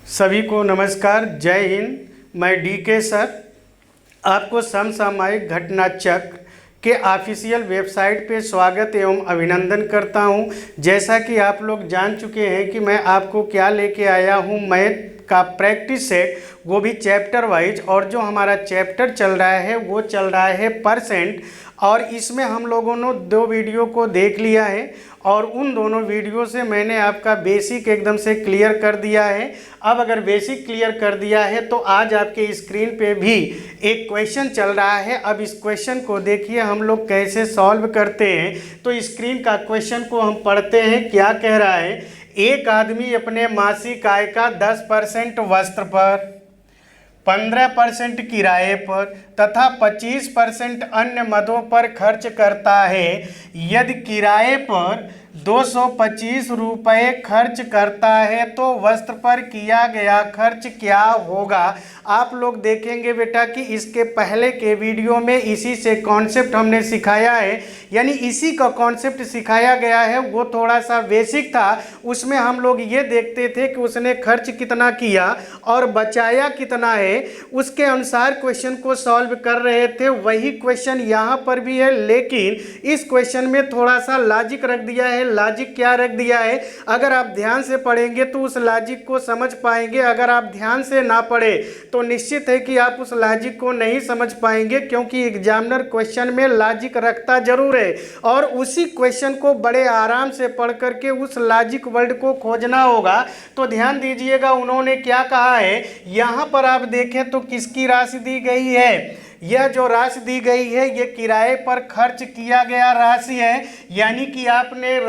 सभी को नमस्कार, जय हिंद। मैं डीके सर आपको समसामयिक घटना चक्र के ऑफिशियल वेबसाइट पे स्वागत एवं अभिनंदन करता हूं। जैसा कि आप लोग जान चुके हैं कि मैं आपको क्या लेके आया हूं, मैथ का प्रैक्टिस सेट, वो भी चैप्टर वाइज। और जो हमारा चैप्टर चल रहा है वो चल रहा है परसेंट। और इसमें हम लोगों ने 2 वीडियो को देख लिया है और उन दोनों वीडियो से मैंने आपका बेसिक एकदम से क्लियर कर दिया है। अब अगर बेसिक क्लियर कर दिया है तो आज आपके स्क्रीन पे भी एक क्वेश्चन चल रहा है। अब इस क्वेश्चन को देखिए हम लोग कैसे सॉल्व करते हैं। तो स्क्रीन का क्वेश्चन को हम पढ़ते हैं। क्या कह रहा है? एक आदमी अपने मासिक आय का 10% वस्त्र पर, 15% किराए पर तथा 25% अन्य मदों पर खर्च करता है। यदि किराए पर 225 रुपये खर्च करता है तो वस्त्र पर किया गया खर्च क्या होगा? आप लोग देखेंगे बेटा कि इसके पहले के वीडियो में इसी से कॉन्सेप्ट हमने सिखाया है, यानी इसी का कॉन्सेप्ट सिखाया गया है। वो थोड़ा सा बेसिक था। उसमें हम लोग ये देखते थे कि उसने खर्च कितना किया और बचाया कितना है, उसके अनुसार क्वेश्चन को सॉल्व कर रहे थे। वही क्वेश्चन यहाँ पर भी है, लेकिन इस क्वेश्चन में थोड़ा सा लॉजिक रख दिया है। लॉजिक क्या रख दिया है? अगर आप ध्यान से पढ़ेंगे तो उस लॉजिक को समझ पाएंगे। अगर आप ध्यान से ना पढ़े तो निश्चित है कि आप उस लॉजिक को नहीं समझ पाएंगे, क्योंकि एग्जामिनर क्वेश्चन में लॉजिक रखता जरूर है और उसी क्वेश्चन को बड़े आराम से पढ़ करके उस लॉजिक वर्ड को खोजना होगा। तो ध्यान दीजिएगा उन्होंने क्या कहा है। यहाँ पर आप देखें तो किसकी राशि दी गई है? यह जो राशि दी गई है ये किराए पर खर्च किया गया राशि है, यानी कि आपने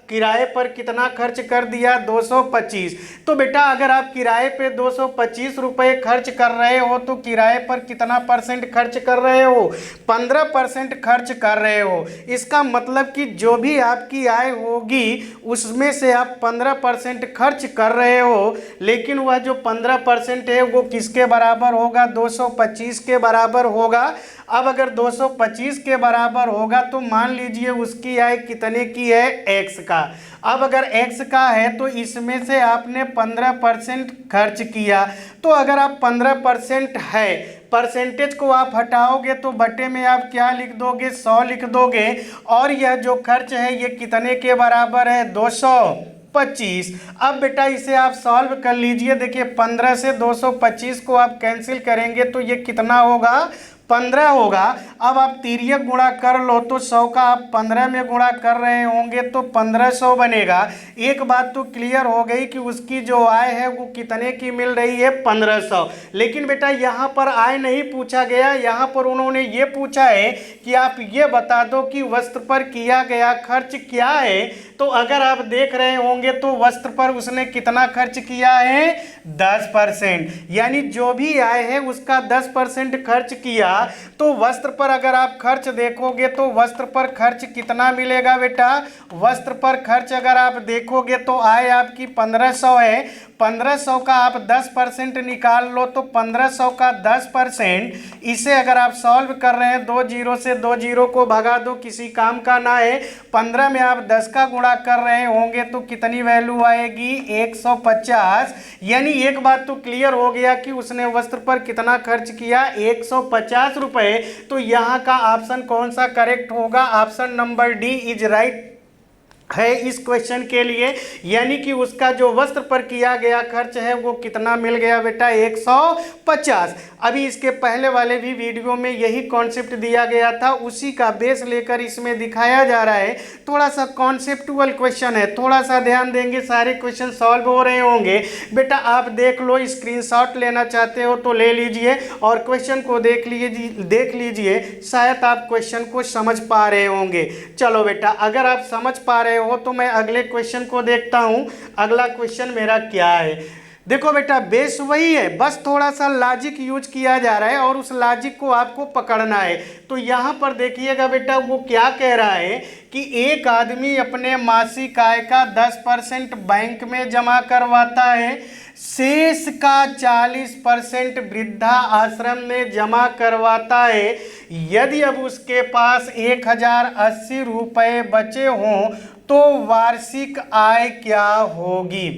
किराए पर कितना खर्च कर दिया? 225। तो बेटा अगर आप किराए पे 225 रुपये खर्च कर रहे हो तो किराए पर कितना परसेंट खर्च कर रहे हो? 15% खर्च कर रहे हो। इसका मतलब कि जो भी आपकी आय होगी उसमें से आप 15% खर्च कर रहे हो, लेकिन वह जो 15% है वो किसके बराबर होगा? 225 के बराबर होगा। अब अगर 225 के बराबर होगा तो मान लीजिए उसकी आय कितने की है? x का। अब अगर x का है तो इसमें से आपने 15% खर्च किया। तो अगर आप 15% है, परसेंटेज को आप हटाओगे तो बटे में आप क्या लिख दोगे? 100 लिख दोगे। और यह जो खर्च है ये कितने के बराबर है? 225। अब बेटा इसे आप सॉल्व कर लीजिए। देखिए 15 से 225 को आप कैंसिल करेंगे तो ये कितना होगा? 15 होगा। अब आप तिर्यक गुणा कर लो तो 100 का आप 15 में गुणा कर रहे होंगे तो 1500 बनेगा। एक बात तो क्लियर हो गई कि उसकी जो आय है वो कितने की मिल रही है? 1500। लेकिन बेटा यहाँ पर आय नहीं पूछा गया, यहाँ पर उन्होंने ये पूछा है कि आप ये बता दो कि वस्त्र पर किया गया खर्च क्या है। तो अगर आप देख रहे होंगे तो वस्त्र पर उसने कितना खर्च किया है? 10%, यानी जो भी आय है उसका 10% खर्च किया। तो वस्त्र पर अगर आप खर्च देखोगे तो वस्त्र पर खर्च कितना मिलेगा बेटा? वस्त्र पर खर्च अगर आप देखोगे तो आय आपकी 1500 है। 1500 का आप 10% निकाल लो तो 1500 का 10%, इसे अगर आप सॉल्व कर रहे हैं 2 जीरो से 2 जीरो को भगा दो, किसी काम का ना है। 15 में आप 10 का गुणा कर रहे होंगे तो कितनी वैल्यू आएगी? 150। यानी एक बात तो क्लियर हो गया कि उसने वस्त्र पर कितना खर्च किया? 150 रुपये। तो यहाँ का ऑप्शन कौन सा करेक्ट होगा? Option number D is right है इस क्वेश्चन के लिए। यानी कि उसका जो वस्त्र पर किया गया खर्च है वो कितना मिल गया बेटा? 150। अभी इसके पहले वाले भी वीडियो में यही कॉन्सेप्ट दिया गया था, उसी का बेस लेकर इसमें दिखाया जा रहा है। थोड़ा सा कॉन्सेप्टुअल क्वेश्चन है, थोड़ा सा ध्यान देंगे सारे क्वेश्चन सॉल्व हो रहे होंगे। बेटा आप देख लो, स्क्रीनशॉट लेना चाहते हो तो ले लीजिए और क्वेश्चन को देख लीजिए, शायद आप क्वेश्चन को समझ पा रहे होंगे। चलो बेटा अगर आप समझ पा रहे हो तो मैं अगले क्वेश्चन को देखता हूं। अगला क्वेश्चन मेरा क्या है? देखो बेटा बेस वही है, बस थोड़ा सा लॉजिक यूज किया जा रहा है और उस लॉजिक को आपको पकड़ना है। तो यहाँ पर देखिएगा बेटा वो क्या कह रहा है कि एक आदमी अपने मासिक आय का 10% बैंक में जमा करवाता है, शेष का 40% वृद्धा आश्रम में जमा करवाता है। यदि अब उसके पास 1080 रुपये बचे हों तो वार्षिक आय क्या होगी?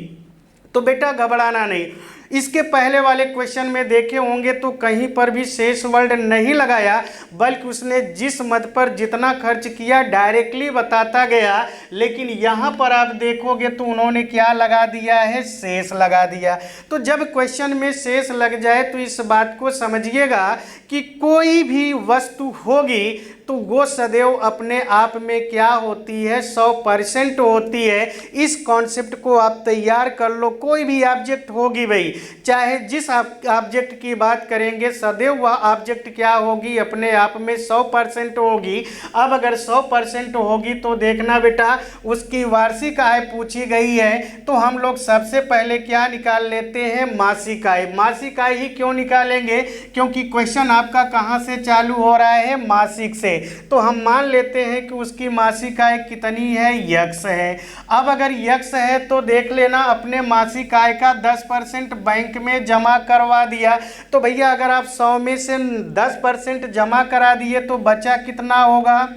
तो बेटा घबराना नहीं, इसके पहले वाले क्वेश्चन में देखे होंगे तो कहीं पर भी शेष वर्ड नहीं लगाया, बल्कि उसने जिस मद पर जितना खर्च किया डायरेक्टली बताता गया। लेकिन यहाँ पर आप देखोगे तो उन्होंने क्या लगा दिया है, शेष लगा दिया। तो जब क्वेश्चन में शेष लग जाए तो इस बात को समझिएगा कि कोई भी वस्तु होगी तो वो सदैव अपने आप में क्या होती है, 100% होती है। इस कॉन्सेप्ट को आप तैयार कर लो। कोई भी ऑब्जेक्ट होगी भाई, चाहे जिस ऑब्जेक्ट की बात करेंगे सदैव वह ऑब्जेक्ट क्या होगी, अपने आप में 100% होगी। अब अगर 100% होगी तो देखना बेटा, उसकी वार्षिक आय पूछी गई है तो हम लोग सबसे पहले क्या निकाल लेते हैं, मासिक आय। मासिक आय ही क्यों निकालेंगे, क्योंकि क्वेश्चन आपका कहाँ से चालू हो रहा है, मासिक से। तो हम मान लेते हैं कि उसकी मासिक आय कितनी है, यक्स है। अब अगर यक्स है तो देख लेना, अपने मासिक आय का 10% बैंक में जमा करवा दिया। तो भैया अगर आप 100 में से 10% जमा करा दिए तो बचा कितना होगा,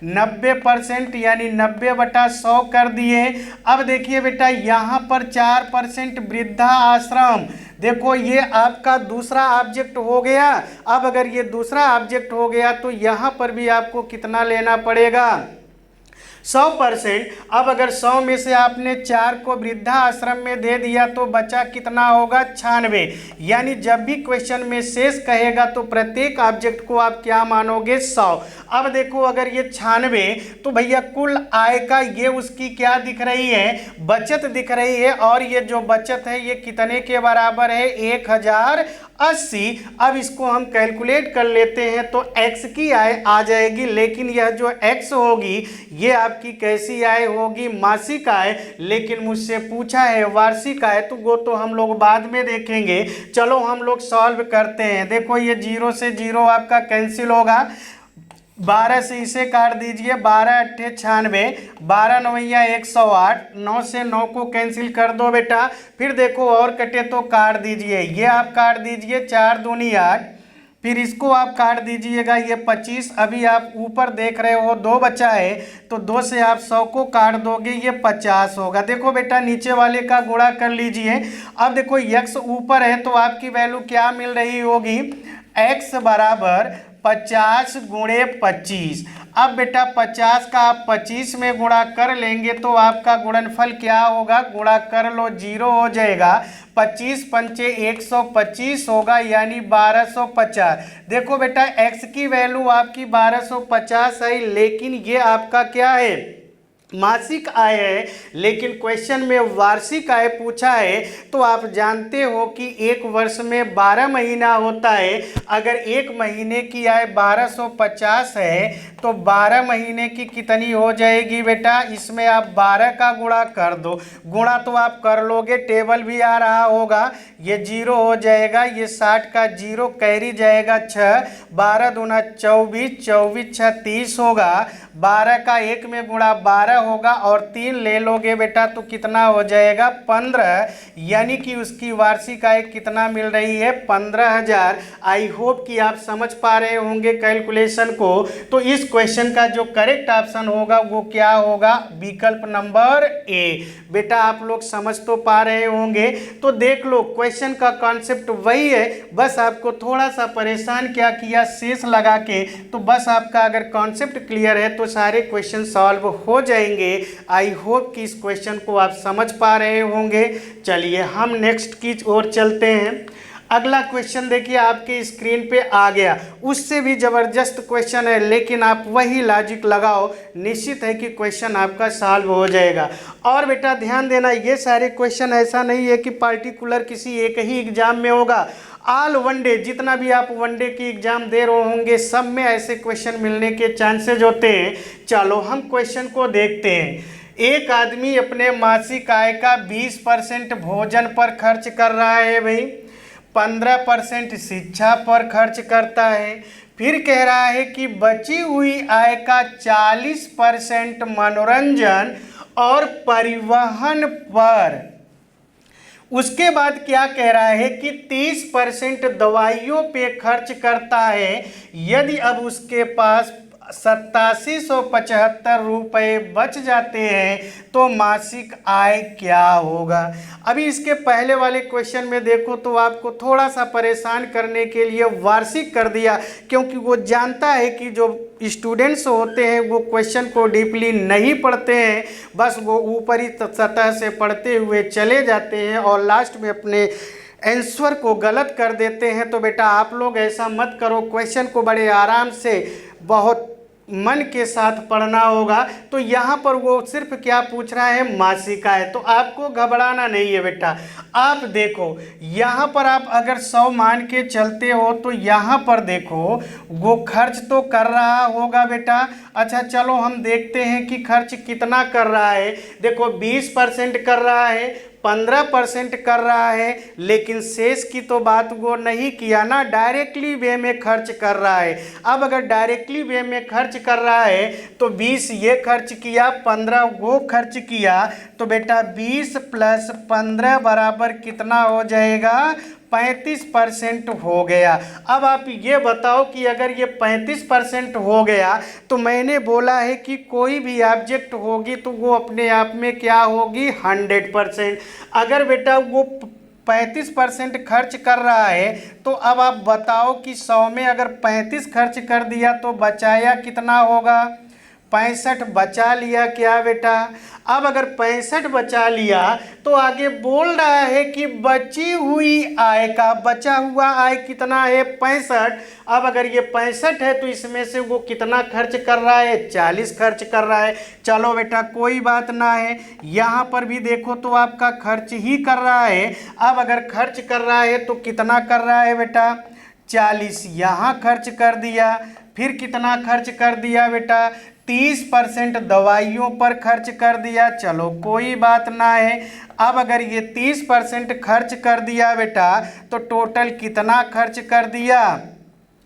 90%, यानी 90/100 कर दिए। अब देखिए बेटा, यहाँ पर 4% वृद्धा आश्रम, देखो ये आपका दूसरा ऑब्जेक्ट हो गया। अब अगर ये दूसरा ऑब्जेक्ट हो गया तो यहाँ पर भी आपको कितना लेना पड़ेगा, 100%। अब अगर 100 में से आपने 4 को वृद्धा आश्रम में दे दिया तो बचा कितना होगा, 96। यानी जब भी क्वेश्चन में शेष कहेगा तो प्रत्येक ऑब्जेक्ट को आप क्या मानोगे, 100। अब देखो अगर ये 96 तो भैया कुल आय का ये उसकी क्या दिख रही है, बचत दिख रही है। और ये जो बचत है ये कितने के बराबर है, 1080। अब इसको हम कैलकुलेट कर लेते हैं तो x की आय आ जाएगी। लेकिन यह जो x होगी ये आपकी कैसी आय होगी, मासिक आय। लेकिन मुझसे पूछा है वार्षिक आय, तो वो तो हम लोग बाद में देखेंगे। चलो हम लोग सॉल्व करते हैं। देखो ये 0 से 0 आपका कैंसिल होगा, 12 से इसे काट दीजिए, 12 अट्ठे 96, 12 नवैया 108, 9 से 9 को कैंसिल कर दो बेटा। फिर देखो और कटे तो काट दीजिए, ये आप काट दीजिए, 4 दूनी 8, फिर इसको आप काट दीजिएगा, ये 25। अभी आप ऊपर देख रहे हो 2 बचा है तो 2 से आप 100 को काट दोगे, ये 50 होगा। देखो बेटा नीचे वाले का गुणा कर लीजिए। अब देखो x ऊपर है तो आपकी वैल्यू क्या मिल रही होगी, x बराबर 50 गुणे 25। अब बेटा 50 का आप 25 में गुणा कर लेंगे तो आपका गुणनफल क्या होगा, गुणा कर लो, 0 हो जाएगा। 25 पंचे 125 होगा, यानी 1250। देखो बेटा x की वैल्यू आपकी 1250 है, लेकिन ये आपका क्या है, मासिक आय है। लेकिन क्वेश्चन में वार्षिक आय पूछा है तो आप जानते हो कि एक वर्ष में 12 महीना होता है। अगर एक महीने की आय 1250 है तो 12 महीने की कितनी हो जाएगी बेटा, इसमें आप 12 का गुणा कर दो। गुणा तो आप कर लोगे, टेबल भी आ रहा होगा, ये 0 हो जाएगा, ये 60 का 0 कैरी जाएगा 6, 12 दूना 24, 24 6 30 होगा। 12 का 1 में गुणा 12 होगा और 3 ले लोगे बेटा तो कितना हो जाएगा, 15। यानी कि उसकी वार्षिक आय कितना मिल रही है, 15,000। आई होप कि आप समझ पा रहे होंगे कैलकुलेशन को। तो इस क्वेश्चन का जो करेक्ट ऑप्शन होगा वो क्या होगा, विकल्प नंबर ए। बेटा आप लोग समझ तो पा रहे होंगे। तो देख लो क्वेश्चन का कॉन्सेप्ट वही है, बस आपको थोड़ा सा परेशान क्या किया, शेष लगा के। तो बस आपका अगर कॉन्सेप्ट क्लियर है तो सारे क्वेश्चन सॉल्व हो जाएंगे। आई होप कि इस क्वेश्चन को आप समझ पा रहे होंगे। चलिए हम नेक्स्ट की ओर चलते हैं। अगला क्वेश्चन देखिए आपके स्क्रीन पे आ गया, उससे भी ज़बरदस्त क्वेश्चन है, लेकिन आप वही लॉजिक लगाओ, निश्चित है कि क्वेश्चन आपका सॉल्व हो जाएगा। और बेटा ध्यान देना, ये सारे क्वेश्चन ऐसा नहीं है कि पार्टिकुलर किसी एक ही एग्जाम में होगा। ऑल वनडे, जितना भी आप वनडे की एग्जाम दे रहे होंगे सब में ऐसे क्वेश्चन मिलने के चांसेज होते हैं। चलो हम क्वेश्चन को देखते हैं। एक आदमी अपने मासिक आय का 20% भोजन पर खर्च कर रहा है भाई, 15% शिक्षा पर खर्च करता है, फिर कह रहा है कि बची हुई आय का 40% मनोरंजन और परिवहन पर। उसके बाद क्या कह रहा है कि 30% दवाइयों पे खर्च करता है। यदि अब उसके पास ₹8775 बच जाते हैं तो मासिक आय क्या होगा। अभी इसके पहले वाले क्वेश्चन में देखो तो आपको थोड़ा सा परेशान करने के लिए वार्षिक कर दिया, क्योंकि वो जानता है कि जो स्टूडेंट्स होते हैं वो क्वेश्चन को डीपली नहीं पढ़ते हैं, बस वो ऊपरी सतह से पढ़ते हुए चले जाते हैं और लास्ट में अपने आंसर को गलत कर देते हैं। तो बेटा आप लोग ऐसा मत करो, क्वेश्चन को बड़े आराम से बहुत मन के साथ पढ़ना होगा। तो यहाँ पर वो सिर्फ क्या पूछ रहा है, मासिक आय, तो आपको घबराना नहीं है बेटा। आप देखो यहाँ पर आप अगर 100 मान के चलते हो तो यहाँ पर देखो वो खर्च तो कर रहा होगा बेटा। अच्छा चलो हम देखते हैं कि खर्च कितना कर रहा है। देखो 20% कर रहा है, 15% कर रहा है, लेकिन शेष की तो बात वो नहीं किया ना, डायरेक्टली वे में खर्च कर रहा है। अब अगर डायरेक्टली वे में खर्च कर रहा है तो 20 ये खर्च किया, 15 वो खर्च किया, तो बेटा 20 + 15 बराबर कितना हो जाएगा, 35% हो गया। अब आप ये बताओ कि अगर ये 35% हो गया तो मैंने बोला है कि कोई भी ऑब्जेक्ट होगी तो वो अपने आप में क्या होगी, 100%। अगर बेटा वो 35% खर्च कर रहा है तो अब आप बताओ कि 100 में अगर 35 खर्च कर दिया तो बचाया कितना होगा, 65 बचा लिया क्या बेटा। अब अगर 65 बचा लिया तो आगे बोल रहा है कि बची हुई आय का, बचा हुआ आय कितना है, 65। अब अगर ये 65 है तो इसमें से वो कितना खर्च कर रहा है, 40 खर्च कर रहा है। चलो बेटा कोई बात ना है, यहाँ पर भी देखो तो आपका खर्च ही कर रहा है। अब अगर खर्च कर रहा है तो कितना कर रहा है बेटा, 40 यहाँ खर्च कर दिया। फिर कितना खर्च कर दिया बेटा, 30% दवाइयों पर खर्च कर दिया। चलो कोई बात ना है। अब अगर ये 30% खर्च कर दिया बेटा तो टोटल कितना खर्च कर दिया,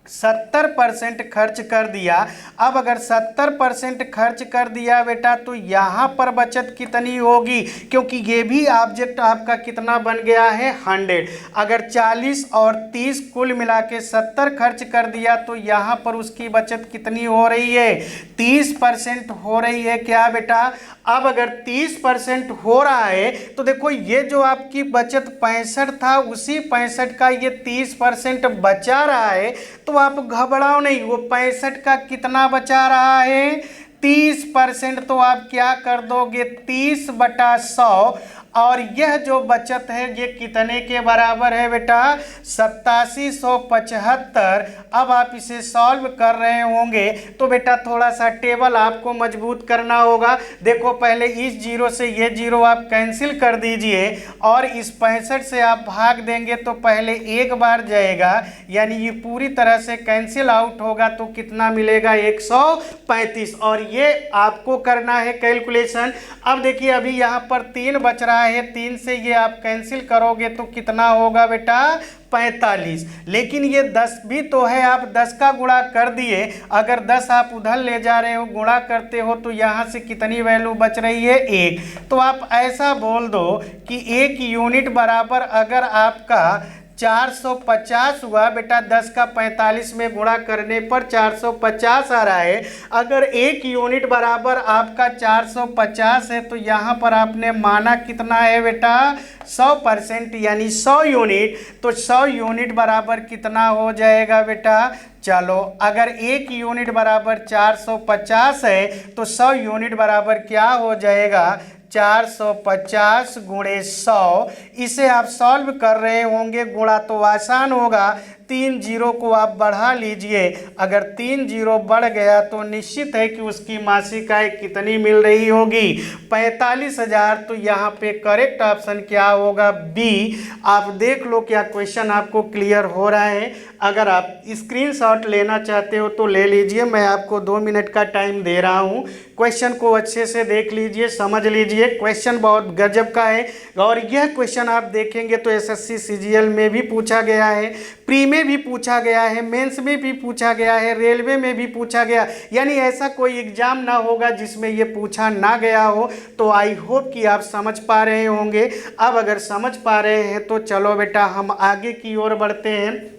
70% खर्च कर दिया। अब अगर 70% खर्च कर दिया बेटा तो यहाँ पर बचत कितनी होगी, क्योंकि ये भी ऑब्जेक्ट आपका कितना बन गया है, 100। अगर 40 और 30 कुल मिला के 70 खर्च कर दिया तो यहाँ पर उसकी बचत कितनी हो रही है, 30% हो रही है क्या बेटा। अब अगर 30% हो रहा है तो देखो ये जो आपकी बचत 65 था, उसी 65 का ये 30% बचा रहा है। तो आप घबराओ नहीं, वो 65 का कितना बचा रहा है, 30%। तो आप क्या कर दोगे, 30/100, और यह जो बचत है ये कितने के बराबर है बेटा, 8775। अब आप इसे सॉल्व कर रहे होंगे तो बेटा थोड़ा सा टेबल आपको मजबूत करना होगा। देखो पहले इस जीरो से ये जीरो आप कैंसिल कर दीजिए और इस 65 से आप भाग देंगे तो पहले एक बार जाएगा, यानी ये पूरी तरह से कैंसिल आउट होगा तो कितना मिलेगा, 135। और ये आपको करना है कैलकुलेशन। अब देखिए अभी यहाँ पर 3 बच रहा है, 3 से ये आप कैंसिल करोगे तो कितना होगा बेटा, 45। लेकिन ये 10 भी तो है, आप 10 का गुणा कर दिए। अगर 10 आप उधर ले जा रहे हो, गुणा करते हो तो यहाँ से कितनी वैल्यू बच रही है, 1। तो आप ऐसा बोल दो कि 1 यूनिट बराबर अगर आपका 450 हुआ बेटा, 10 का 45 में गुणा करने पर 450 आ रहा है। अगर 1 यूनिट बराबर आपका 450 है तो यहाँ पर आपने माना कितना है बेटा, 100%, यानी 100 यूनिट। तो 100 यूनिट बराबर कितना हो जाएगा बेटा, चलो अगर 1 यूनिट बराबर 450 है तो 100 यूनिट बराबर क्या हो जाएगा, 450 × 100। इसे आप सॉल्व कर रहे होंगे, गुणा तो आसान होगा, 3 जीरो को आप बढ़ा लीजिए। अगर 3 जीरो बढ़ गया तो निश्चित है कि उसकी मासिक आय कितनी मिल रही होगी, 45,000। तो यहाँ पे करेक्ट ऑप्शन क्या होगा, बी। आप देख लो क्या क्वेश्चन आपको क्लियर हो रहा है। अगर आप स्क्रीनशॉट लेना चाहते हो तो ले लीजिए, मैं आपको 2 मिनट का टाइम दे रहा हूँ। क्वेश्चन को अच्छे से देख लीजिए, समझ लीजिए, क्वेश्चन बहुत गजब का है। और यह क्वेश्चन आप देखेंगे तो एसएससी सीजीएल में भी पूछा गया है, प्री में भी पूछा गया है, मेंस में भी पूछा गया है, रेलवे में भी पूछा गया, यानी ऐसा कोई एग्जाम ना होगा जिसमें ये पूछा ना गया हो। तो आई होप कि आप समझ पा रहे होंगे। अब अगर समझ पा रहे हैं तो चलो बेटा हम आगे की ओर बढ़ते हैं।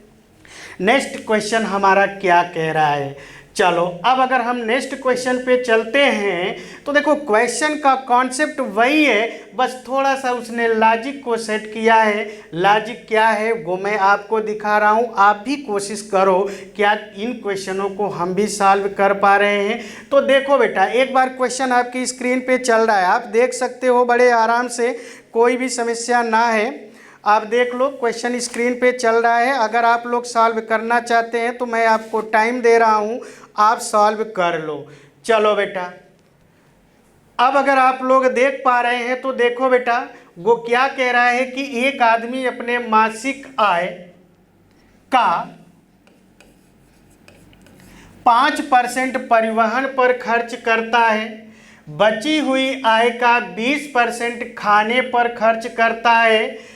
नेक्स्ट क्वेश्चन हमारा क्या कह रहा है, चलो अब अगर हम नेक्स्ट क्वेश्चन पे चलते हैं तो देखो क्वेश्चन का कॉन्सेप्ट वही है, बस थोड़ा सा उसने लॉजिक को सेट किया है। लॉजिक क्या है वो मैं आपको दिखा रहा हूँ, आप भी कोशिश करो क्या इन क्वेश्चनों को हम भी सॉल्व कर पा रहे हैं। तो देखो बेटा, एक बार क्वेश्चन आपकी स्क्रीन पे चल रहा है, आप देख सकते हो बड़े आराम से, कोई भी समस्या ना है। आप देख लो क्वेश्चन स्क्रीन पे चल रहा है। अगर आप लोग सॉल्व करना चाहते हैं तो मैं आपको टाइम दे रहा हूं, आप सॉल्व कर लो। चलो बेटा, अब अगर आप लोग देख पा रहे हैं तो देखो बेटा, वो क्या कह रहा है कि एक आदमी अपने मासिक आय का 5% परिवहन पर खर्च करता है, बची हुई आय का 20% खाने पर खर्च करता है।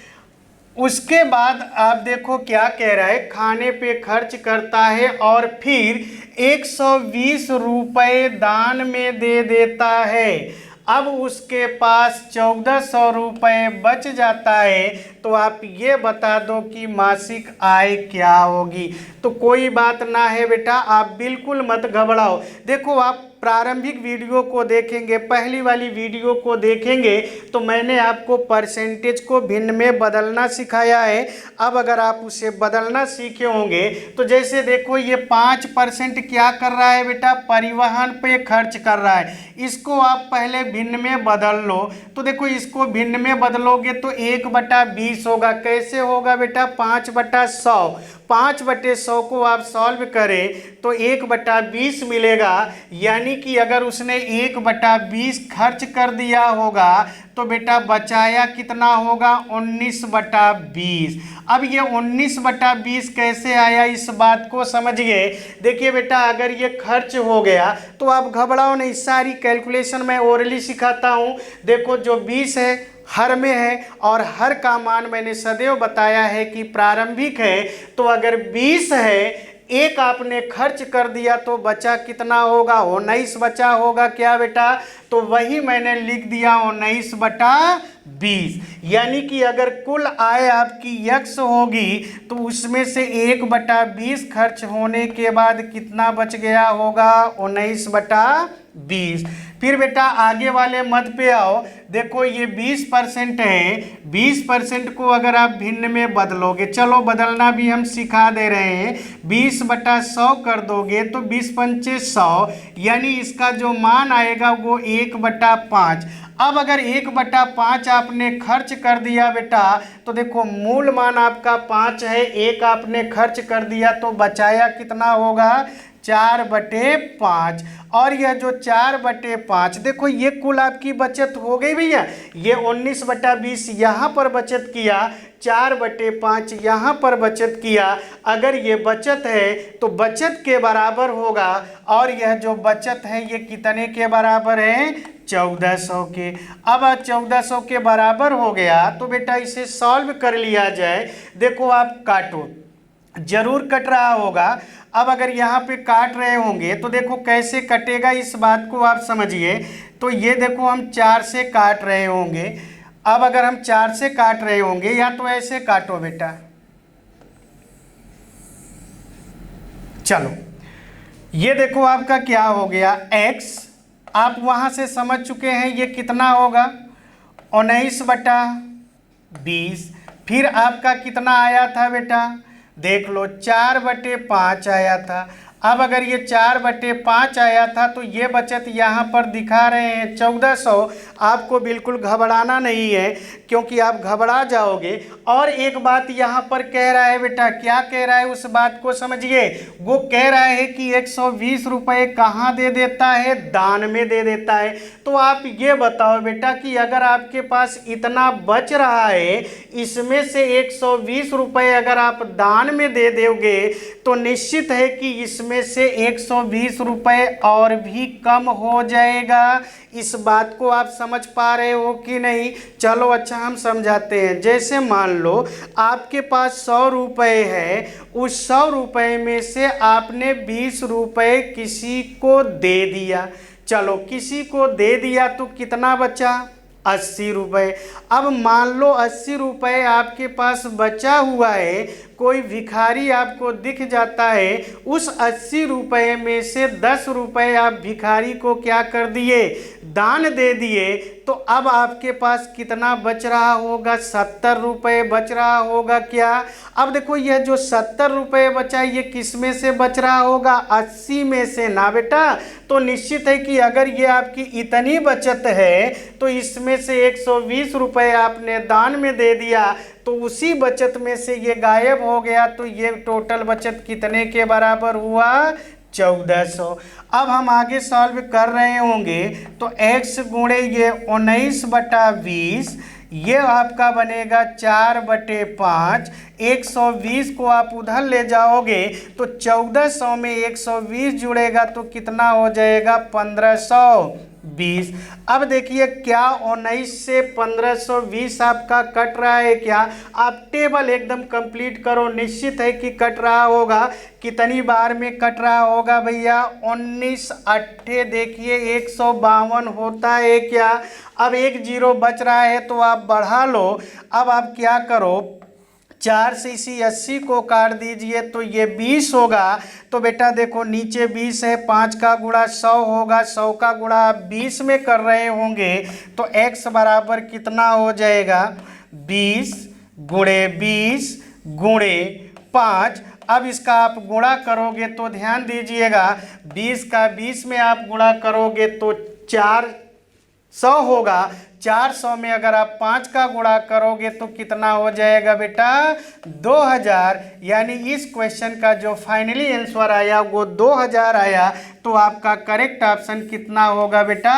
उसके बाद आप देखो क्या कह रहा है, खाने पे खर्च करता है और फिर 120 रुपये दान में दे देता है। अब उसके पास 1400 रुपये बच जाता है। तो आप ये बता दो कि मासिक आय क्या होगी। तो कोई बात ना है बेटा, आप बिल्कुल मत घबराओ। देखो आप प्रारंभिक वीडियो को देखेंगे, पहली वाली वीडियो को देखेंगे तो मैंने आपको परसेंटेज को भिन्न में बदलना सिखाया है। अब अगर आप उसे बदलना सीखे होंगे तो जैसे देखो ये 5% क्या कर रहा है बेटा, परिवहन पे खर्च कर रहा है। इसको आप पहले भिन्न में बदल लो। तो देखो इसको भिन्न में बदलोगे तो 1/20 होगा। कैसे होगा बेटा, 5/100। 5/100 को आप सॉल्व करें तो 1/20 मिलेगा। यानी कि अगर उसने 1/20 खर्च कर दिया होगा तो बेटा बचाया कितना होगा, 19/20। अब ये 19/20 कैसे आया, इस बात को समझिए। देखिए बेटा, अगर ये खर्च हो गया तो आप घबराओ नहीं, सारी कैलकुलेशन मैं ओरली सिखाता हूँ। देखो जो 20 है हर में है और हर का मान मैंने सदैव बताया है कि प्रारंभिक है। तो अगर 20 है, एक आपने खर्च कर दिया तो बचा कितना होगा, 19 बचा होगा क्या बेटा। तो वही मैंने लिख दिया 19/20। यानी कि अगर कुल आय आपकी x होगी तो उसमें से 1/20 खर्च होने के बाद कितना बच गया होगा, 19/20। फिर बेटा आगे वाले मद पे आओ। देखो ये 20% है, 20% को अगर आप भिन्न में बदलोगे, चलो बदलना भी हम सिखा दे रहे हैं। 20/100 कर दोगे तो 20×5 100, यानी इसका जो मान आएगा वो 1/5। अब अगर 1/5 आपने खर्च कर दिया बेटा तो देखो मूल मान आपका 5 है, एक आपने खर्च कर दिया तो बचाया कितना होगा, 4/5। और यह जो 4/5, देखो ये कुल आपकी बचत हो गई भैया। ये 19/20 यहाँ पर बचत किया, 4/5 यहाँ पर बचत किया। अगर ये बचत है तो बचत के बराबर होगा, और यह जो बचत है ये कितने के बराबर है, 1400 के। अब 1400 के बराबर हो गया तो बेटा इसे सॉल्व कर लिया जाए। देखो आप काटो, जरूर कट रहा होगा। अब अगर यहाँ पे काट रहे होंगे तो देखो कैसे कटेगा, इस बात को आप समझिए। तो ये देखो हम 4 से काट रहे होंगे। अब अगर हम 4 से काट रहे होंगे, या तो ऐसे काटो बेटा, चलो ये देखो आपका क्या हो गया, x। आप वहाँ से समझ चुके हैं ये कितना होगा, 19/20। फिर आपका कितना आया था बेटा, देख लो 4/5 आया था। अब अगर ये 4/5 आया था तो ये बचत यहाँ पर दिखा रहे हैं 1400। आपको बिल्कुल घबराना नहीं है, क्योंकि आप घबरा जाओगे। और एक बात यहाँ पर कह रहा है बेटा, क्या कह रहा है उस बात को समझिए। वो कह रहा है कि 120 रुपये कहाँ दे देता है, दान में दे देता है। तो आप ये बताओ बेटा कि अगर आपके पास इतना बच रहा है, इसमें से 120 रुपये अगर आप दान में दे दोगे तो निश्चित है कि इसमें से 120 रुपये और भी कम हो जाएगा। इस बात को आप समझ पा रहे हो कि नहीं। चलो अच्छा हम समझाते हैं। जैसे मान लो आपके पास 100 रुपये है, उस 100 रुपये में से आपने 20 रुपये किसी को दे दिया। चलो किसी को दे दिया तो कितना बचा, 80 रुपये। अब मान लो 80 रुपये आपके पास बचा हुआ है, कोई भिखारी आपको दिख जाता है, उस 80 रुपये में से 10 रुपये आप भिखारी को क्या कर दिए, दान दे दिए, तो अब आपके पास कितना बच रहा होगा, 70 रुपये बच रहा होगा क्या। अब देखो यह जो 70 रुपये बचा ये किस में से बच रहा होगा, 80 में से ना बेटा। तो निश्चित है कि अगर ये आपकी इतनी बचत है तो इसमें से 120 रुपये आपने दान में दे दिया, तो उसी बचत में से ये गायब हो गया, तो ये टोटल बचत कितने के बराबर हुआ, 1400। अब हम आगे सॉल्व कर रहे होंगे तो x गुणे ये 19/20 ये आपका बनेगा 4/5। 120 को आप उधर ले जाओगे तो 1400 में 120 जुड़ेगा तो कितना हो जाएगा, 1520। अब देखिए क्या 19 से 1520 आपका कट रहा है क्या, आप टेबल एकदम कंप्लीट करो, निश्चित है कि कट रहा होगा। कितनी बार में कट रहा होगा भैया, 19 अट्ठे देखिए 152 होता है क्या। अब 1 जीरो बच रहा है तो आप बढ़ा लो। अब आप क्या करो, 4 से इसी 80 को काट दीजिए तो ये 20 होगा। तो बेटा देखो नीचे 20 है, 5 का गुणा 100 होगा, 100 का गुणा आप 20 में कर रहे होंगे तो x बराबर कितना हो जाएगा, 20 गुणे 20 गुणे 5। अब इसका आप गुणा करोगे तो ध्यान दीजिएगा 20 का 20 में आप गुणा करोगे तो 400 होगा। 400 में अगर आप 5 का गुणा करोगे तो कितना हो जाएगा बेटा, 2000। यानी इस क्वेश्चन का जो फाइनली आंसर आया वो 2000 आया। तो आपका करेक्ट ऑप्शन कितना होगा बेटा,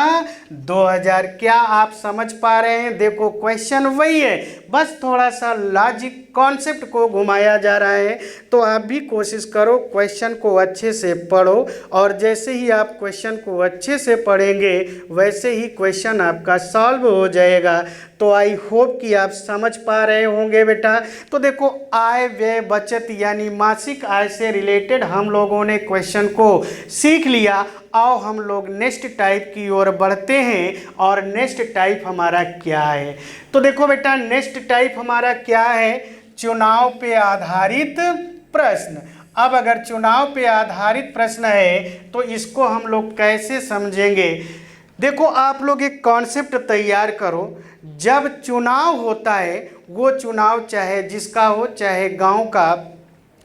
2000। क्या आप समझ पा रहे हैं, देखो क्वेश्चन वही है, बस थोड़ा सा लॉजिक कॉन्सेप्ट को घुमाया जा रहा है। तो आप भी कोशिश करो क्वेश्चन को अच्छे से पढ़ो, और जैसे ही आप क्वेश्चन को अच्छे से पढ़ेंगे वैसे ही क्वेश्चन आपका सॉल्व हो जाएगा। तो आई होप कि आप समझ पा रहे होंगे बेटा। तो देखो आय व्यय बचत यानी मासिक आय से रिलेटेड हम लोगों ने क्वेश्चन को सीख लिया। आओ हम लोग नेक्स्ट टाइप की ओर बढ़ते हैं, और नेक्स्ट टाइप हमारा क्या है। तो देखो बेटा नेक्स्ट टाइप हमारा क्या है, चुनाव पे आधारित प्रश्न। अब अगर चुनाव पे आधारित प्रश्न है तो इसको हम लोग कैसे समझेंगे। देखो आप लोग एक कॉन्सेप्ट तैयार करो, जब चुनाव होता है वो चुनाव चाहे जिसका हो, चाहे गांव का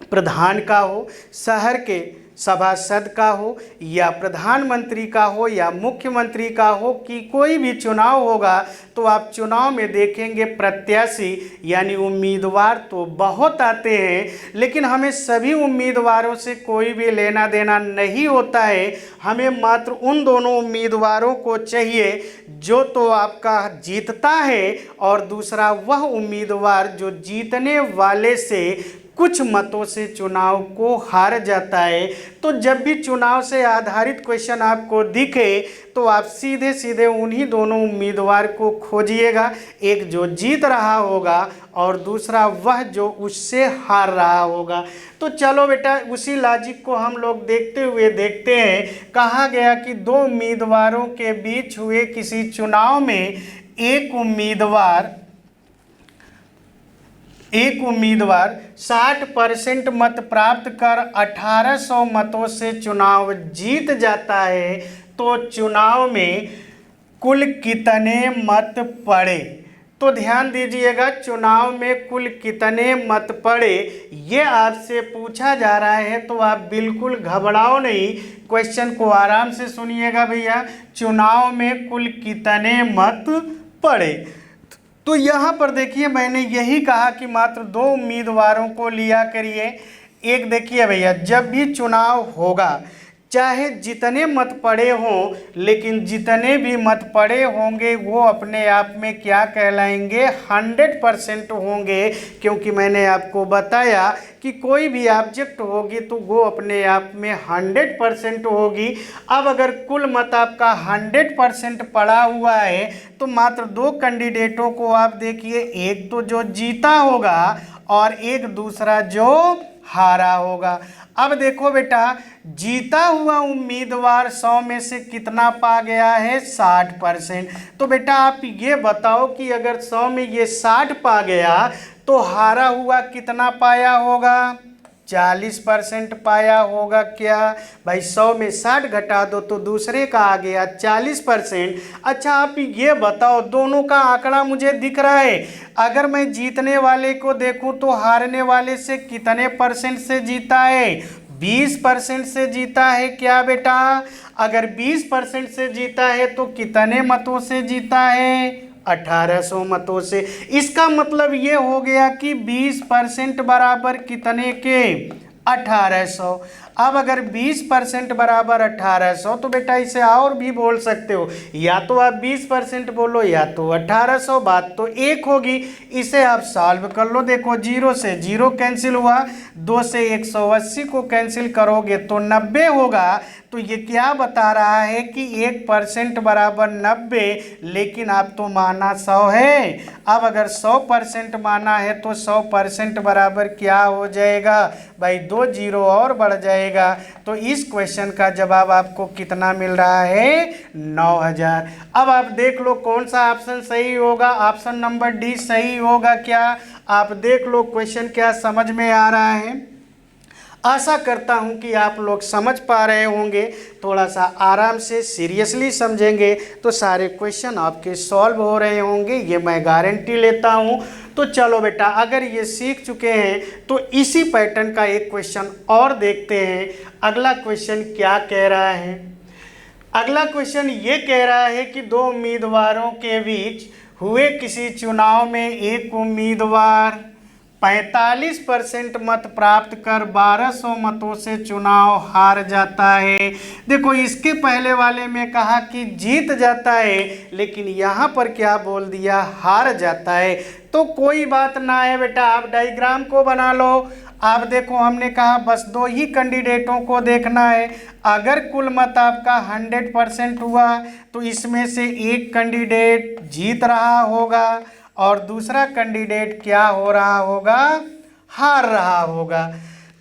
प्रधान का हो, शहर के सभासद का हो, या प्रधानमंत्री का हो, या मुख्यमंत्री का हो, कि कोई भी चुनाव होगा तो आप चुनाव में देखेंगे प्रत्याशी यानी उम्मीदवार तो बहुत आते हैं, लेकिन हमें सभी उम्मीदवारों से कोई भी लेना देना नहीं होता है। हमें मात्र उन दोनों उम्मीदवारों को चाहिए जो तो आपका जीतता है, और दूसरा वह उम्मीदवार जो जीतने वाले से कुछ मतों से चुनाव को हार जाता है। तो जब भी चुनाव से आधारित क्वेश्चन आपको दिखे तो आप सीधे सीधे उन्हीं दोनों उम्मीदवार को खोजिएगा, एक जो जीत रहा होगा और दूसरा वह जो उससे हार रहा होगा। तो चलो बेटा उसी लॉजिक को हम लोग देखते हुए देखते हैं। कहा गया कि दो उम्मीदवारों के बीच हुए किसी चुनाव में एक उम्मीदवार 60% मत प्राप्त कर 1800 मतों से चुनाव जीत जाता है, तो चुनाव में कुल कितने मत पड़े। तो ध्यान दीजिएगा चुनाव में कुल कितने मत पड़े ये आपसे पूछा जा रहा है। तो आप बिल्कुल घबराओ नहीं, क्वेश्चन को आराम से सुनिएगा भैया। चुनाव में कुल कितने मत पड़े, तो यहाँ पर देखिए मैंने यही कहा कि मात्र दो उम्मीदवारों को लिया करिए। एक देखिए भैया, जब भी चुनाव होगा चाहे जितने मत पड़े हों, लेकिन जितने भी मत पड़े होंगे वो अपने आप में क्या कहलाएंगे, 100% होंगे। क्योंकि मैंने आपको बताया कि कोई भी ऑब्जेक्ट होगी तो वो अपने आप में 100% होगी। अब अगर कुल मत आपका 100% पड़ा हुआ है तो मात्र दो कैंडिडेटों को आप देखिए, एक तो जो जीता होगा और एक दूसरा जो हारा होगा। अब देखो बेटा, जीता हुआ उम्मीदवार 100 में से कितना पा गया है? 60%। तो बेटा आप ये बताओ कि अगर 100 में ये 60 पा गया तो हारा हुआ कितना पाया होगा? 40% पाया होगा। क्या भाई, 100 में 60 घटा दो तो दूसरे का आ गया 40%। अच्छा आप ये बताओ, दोनों का आंकड़ा मुझे दिख रहा है, अगर मैं जीतने वाले को देखूं तो हारने वाले से कितने परसेंट से जीता है? 20% से जीता है। क्या बेटा, अगर 20% से जीता है तो कितने मतों से जीता है? 1800 मतों से। इसका मतलब ये हो गया कि 20% बराबर कितने के? 1800। अब अगर 20% बराबर 1800 तो बेटा इसे और भी बोल सकते हो, या तो आप 20% बोलो या तो 1800, बात तो एक होगी। इसे आप सॉल्व कर लो। देखो 0 से 0 कैंसिल हुआ, 2 से 180 को कैंसिल करोगे तो 90 होगा। तो ये क्या बता रहा है कि 1% बराबर 90, लेकिन आप तो माना 100 है। अब अगर 100% माना है तो 100% बराबर क्या हो जाएगा भाई? 2 जीरो और बढ़ जाएगा। तो इस क्वेश्चन का जवाब आपको कितना मिल रहा है? 9000। अब आप देख लो कौन सा ऑप्शन सही होगा। ऑप्शन नंबर डी सही होगा। क्या आप देख लो क्वेश्चन क्या समझ में आ रहा है? आशा करता हूं कि आप लोग समझ पा रहे होंगे। थोड़ा सा आराम से सीरियसली समझेंगे तो सारे क्वेश्चन आपके सॉल्व हो रहे होंगे, ये मैं गारंटी लेता हूं। तो चलो बेटा, अगर ये सीख चुके हैं तो इसी पैटर्न का एक क्वेश्चन और देखते हैं। अगला क्वेश्चन क्या कह रहा है? अगला क्वेश्चन ये कह रहा है कि दो उम्मीदवारों के बीच हुए किसी चुनाव में एक उम्मीदवार 45% मत प्राप्त कर 1200 मतों से चुनाव हार जाता है। देखो इसके पहले वाले में कहा कि जीत जाता है, लेकिन यहाँ पर क्या बोल दिया? हार जाता है। तो कोई बात ना है बेटा, आप डायग्राम को बना लो। आप देखो हमने कहा बस 2 ही कैंडिडेटों को देखना है। अगर कुल मत आपका 100% हुआ तो इसमें से एक कैंडिडेट जीत रहा होगा और दूसरा कैंडिडेट क्या हो रहा होगा? हार रहा होगा।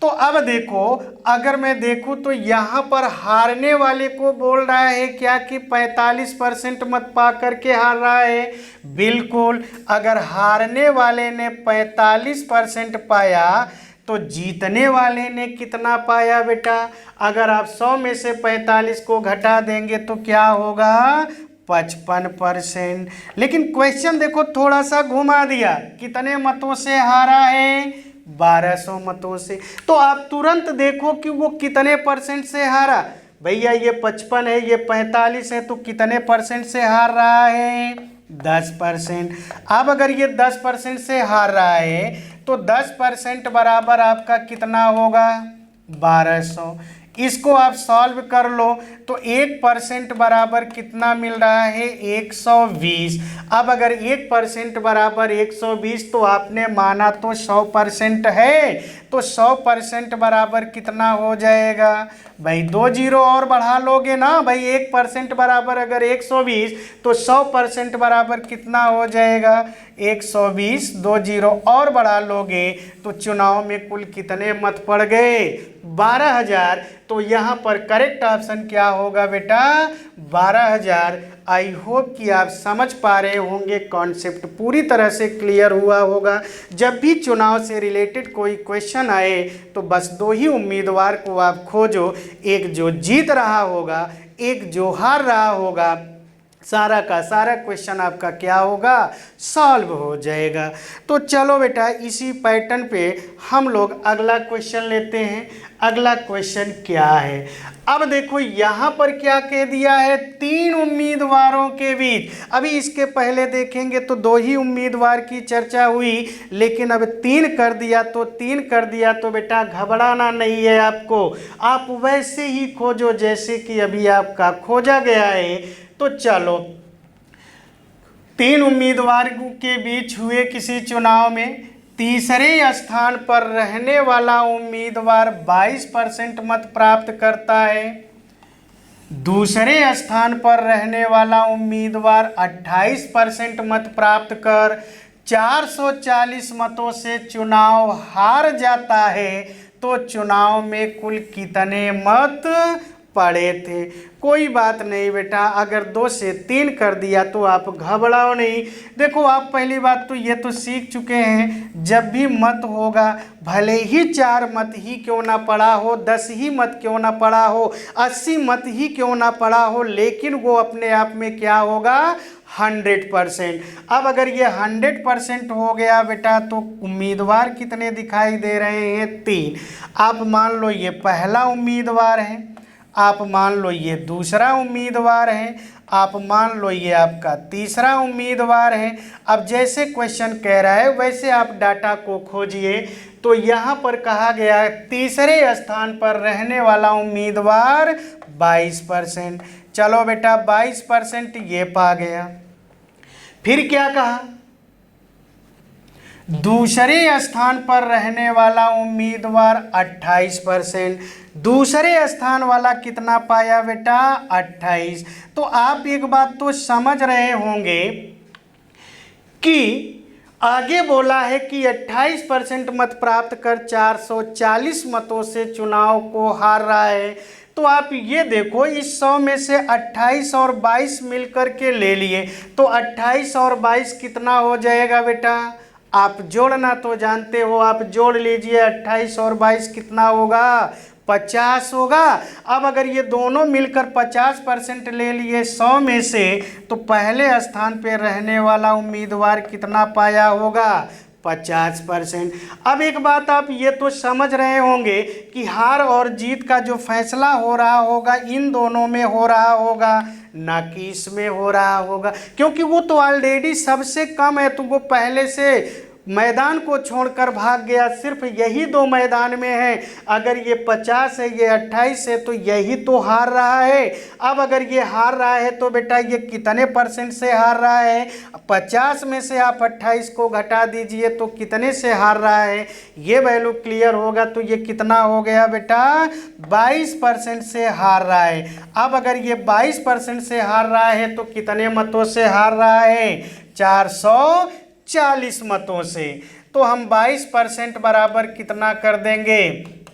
तो अब देखो, अगर मैं देखूं तो यहाँ पर हारने वाले को बोल रहा है क्या कि 45% मत पा करके हार रहा है? बिल्कुल। अगर हारने वाले ने 45% पाया तो जीतने वाले ने कितना पाया बेटा? अगर आप 100 में से 45 को घटा देंगे तो क्या होगा? 55%। लेकिन क्वेश्चन देखो थोड़ा सा घुमा दिया, कितने मतों से हारा है? 1200 मतों से। तो आप तुरंत देखो कि वो कितने परसेंट से हारा। भैया ये 55 है, ये 45 है, तो कितने परसेंट से हार रहा है? 10%। अब अगर ये 10% से हार रहा है तो 10% बराबर आपका कितना होगा? 1200। इसको आप सॉल्व कर लो तो 1% बराबर कितना मिल रहा है? 120। अब अगर 1% बराबर 120 तो आपने माना तो 100% है, तो 100% बराबर कितना हो जाएगा भाई? 2 जीरो और बढ़ा लोगे ना भाई। 1% बराबर अगर 120 तो 100% बराबर कितना हो जाएगा? 120। 2 जीरो और बढ़ा लोगे तो चुनाव में कुल कितने मत पड़ गए? 12000। तो यहाँ पर करेक्ट ऑप्शन क्या होगा बेटा? 12000। आई होप कि आप समझ पा रहे होंगे, कॉन्सेप्ट पूरी तरह से क्लियर हुआ होगा। जब भी चुनाव से रिलेटेड कोई क्वेश्चन आए तो बस 2 ही उम्मीदवार को आप खोजो, एक जो जीत रहा होगा, एक जो हार रहा होगा। सारा का सारा क्वेश्चन आपका क्या होगा? सॉल्व हो जाएगा। तो चलो बेटा, इसी पैटर्न पे हम लोग अगला क्वेश्चन लेते हैं। अगला क्वेश्चन क्या है? अब देखो यहाँ पर क्या कह दिया है? 3 उम्मीदवारों के बीच। अभी इसके पहले देखेंगे तो 2 ही उम्मीदवार की चर्चा हुई, लेकिन अब 3 कर दिया तो 3 कर दिया तो बेटा घबराना नहीं है आपको। आप वैसे ही खोजो जैसे कि अभी आपका खोजा गया है। तो चलो, 3 उम्मीदवार के बीच हुए किसी चुनाव में तीसरे स्थान पर रहने वाला उम्मीदवार 22% मत प्राप्त करता है। दूसरे स्थान पर रहने वाला उम्मीदवार 28% मत प्राप्त कर 440 मतों से चुनाव हार जाता है तो चुनाव में कुल कितने मत पड़े थे। कोई बात नहीं बेटा, अगर 2 से 3 कर दिया तो आप घबराओ नहीं। देखो आप पहली बात तो ये तो सीख चुके हैं, जब भी मत होगा भले ही 4 मत ही क्यों ना पड़ा हो, 10 ही मत क्यों ना पड़ा हो, 80 मत ही क्यों ना पड़ा हो, लेकिन वो अपने आप में क्या होगा, 100%। अब अगर ये 100% हो गया बेटा तो उम्मीदवार कितने दिखाई दे रहे हैं, 3। आप मान लो ये पहला उम्मीदवार है, आप मान लो ये दूसरा उम्मीदवार है, आप मान लो ये आपका तीसरा उम्मीदवार है। अब जैसे क्वेश्चन कह रहा है वैसे आप डाटा को खोजिए। तो यहाँ पर कहा गया है तीसरे स्थान पर रहने वाला उम्मीदवार 22%। चलो बेटा 22% ये पा गया। फिर क्या कहा, दूसरे स्थान पर रहने वाला उम्मीदवार 28%। दूसरे स्थान वाला कितना पाया बेटा, 28। तो आप एक बात तो समझ रहे होंगे कि आगे बोला है कि 28% मत प्राप्त कर 440 मतों से चुनाव को हार रहा है। तो आप ये देखो इस 100 में से 28 और 22 मिलकर के ले लिए तो 28 और 22 कितना हो जाएगा बेटा, आप जोड़ना तो जानते हो, आप जोड़ लीजिए। 28 और 22 कितना होगा, 50 होगा। अब अगर ये दोनों मिलकर 50% ले लिए 100 में से तो पहले स्थान पे रहने वाला उम्मीदवार कितना पाया होगा, 50%। अब एक बात आप ये तो समझ रहे होंगे कि हार और जीत का जो फैसला हो रहा होगा इन दोनों में हो रहा होगा, ना कि इसमें हो रहा होगा, क्योंकि वो तो ऑलरेडी सबसे कम है, तो वो पहले से मैदान को छोड़कर भाग गया। सिर्फ यही 2 मैदान में है। अगर ये 50 है, ये 28 है, तो यही तो हार रहा है। अब अगर ये हार रहा है तो बेटा ये कितने % से हार रहा है, 50 में से आप 28 को घटा दीजिए तो कितने से हार रहा है, ये वैल्यू क्लियर होगा तो ये कितना हो गया बेटा, 22% से हार रहा है। अब अगर ये 22% से हार रहा है तो कितने मतों से हार रहा है, 440 मतों से। तो हम 22% बराबर कितना कर देंगे,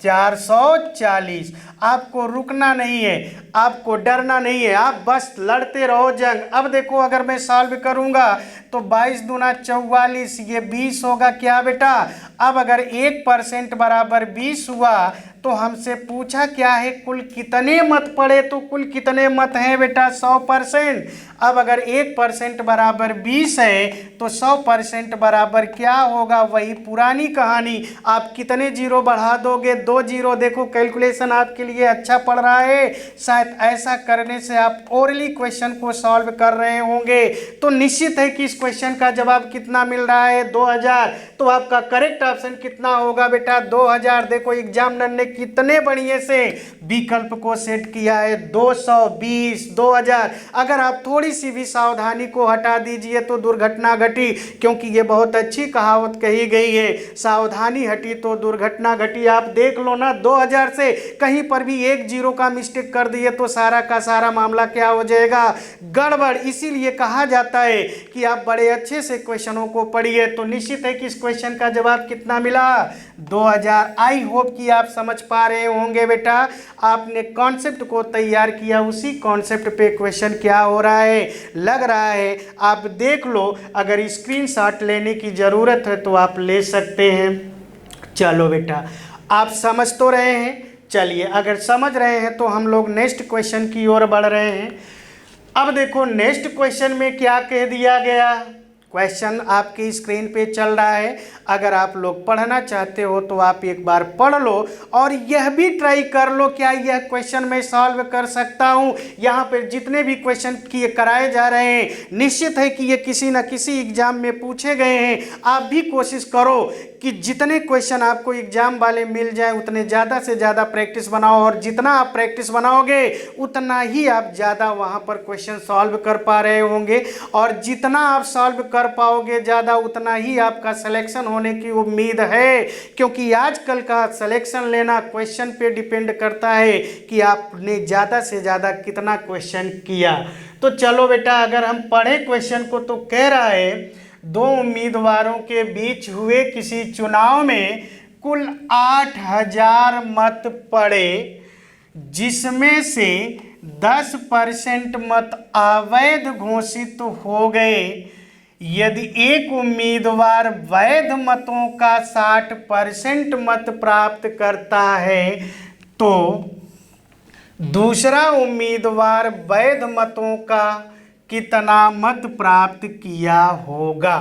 440। आपको रुकना नहीं है, आपको डरना नहीं है, आप बस लड़ते रहो जंग। अब देखो अगर मैं सॉल्व करूंगा तो 22 दूना 44, ये 20 होगा क्या बेटा। अब अगर 1% बराबर 20 हुआ तो हमसे पूछा क्या है, कुल कितने मत पड़े, तो कुल कितने मत हैं बेटा, 100%। अब अगर 1% बराबर 20 है तो 100% बराबर क्या होगा, वही पुरानी कहानी। आप कितने जीरो बढ़ा दोगे, 2 जीरो। देखो कैलकुलेशन आपके लिए अच्छा पड़ रहा है, शायद ऐसा करने से आप ओरली क्वेश्चन को सॉल्व कर रहे होंगे। तो निश्चित है कि इस क्वेश्चन का जवाब कितना मिल रहा है, 2000। तो आपका करेक्ट ऑप्शन कितना होगा बेटा, 2000। देखो एग्जामिनर ने कितने बढ़िया से विकल्प को सेट किया है, 220, 2000। अगर आप थोड़ी सी भी सावधानी को हटा दीजिए तो दुर्घटना घटी, क्योंकि ये बहुत अच्छी कहावत कही गई है, सावधानी हटी तो दुर्घटना घटी। आप देख लो ना, 2000 से कहीं पर भी 1 जीरो का मिस्टेक कर दिए तो सारा का सारा मामला क्या हो जाएगा, गड़बड़। इसीलिए कहा जाता है कि आप बड़े अच्छे से क्वेश्चनों को पढ़िए। तो निश्चित है कि इस क्वेश्चन का जवाब कितना मिला, 2000। आई होप कि आप समझ पा रहे होंगे बेटा, आपने कॉन्सेप्ट को तैयार किया, उसी कॉन्सेप्ट पे क्वेश्चन क्या हो रहा है लग रहा है। आप देख लो, अगर स्क्रीनशॉट लेने की ज़रूरत है तो आप ले सकते हैं। चलो बेटा आप समझ तो रहे हैं, चलिए अगर समझ रहे हैं तो हम लोग नेक्स्ट क्वेश्चन की ओर बढ़ रहे हैं। अब देखो नेक्स्ट क्वेश्चन में क्या कह दिया गया, क्वेश्चन आपकी स्क्रीन पे चल रहा है। अगर आप लोग पढ़ना चाहते हो तो आप एक बार पढ़ लो और यह भी ट्राई कर लो, क्या यह क्वेश्चन मैं सॉल्व कर सकता हूँ। यहाँ पर जितने भी क्वेश्चन किए कराए जा रहे हैं निश्चित है कि ये किसी न किसी एग्जाम में पूछे गए हैं। आप भी कोशिश करो कि जितने क्वेश्चन आपको एग्जाम वाले मिल जाए उतने ज़्यादा से ज़्यादा प्रैक्टिस बनाओ, और जितना आप प्रैक्टिस बनाओगे उतना ही आप ज़्यादा वहाँ पर क्वेश्चन सॉल्व कर पा रहे होंगे, और जितना आप सॉल्व कर पाओगे ज़्यादा उतना ही आपका सिलेक्शन होने की उम्मीद है। क्योंकि आजकल का सिलेक्शन लेना क्वेश्चन पे डिपेंड करता है कि आपने ज़्यादा से ज़्यादा कितना क्वेश्चन किया। तो चलो बेटा अगर हम पढ़े क्वेश्चन को तो कह रहा है दो उम्मीदवारों के बीच हुए किसी चुनाव में कुल 8,000 मत पड़े, जिसमें से 10% मत अवैध घोषित हो गए। यदि एक उम्मीदवार वैध मतों का 60% मत प्राप्त करता है तो दूसरा उम्मीदवार वैध मतों का कितना मत प्राप्त किया होगा।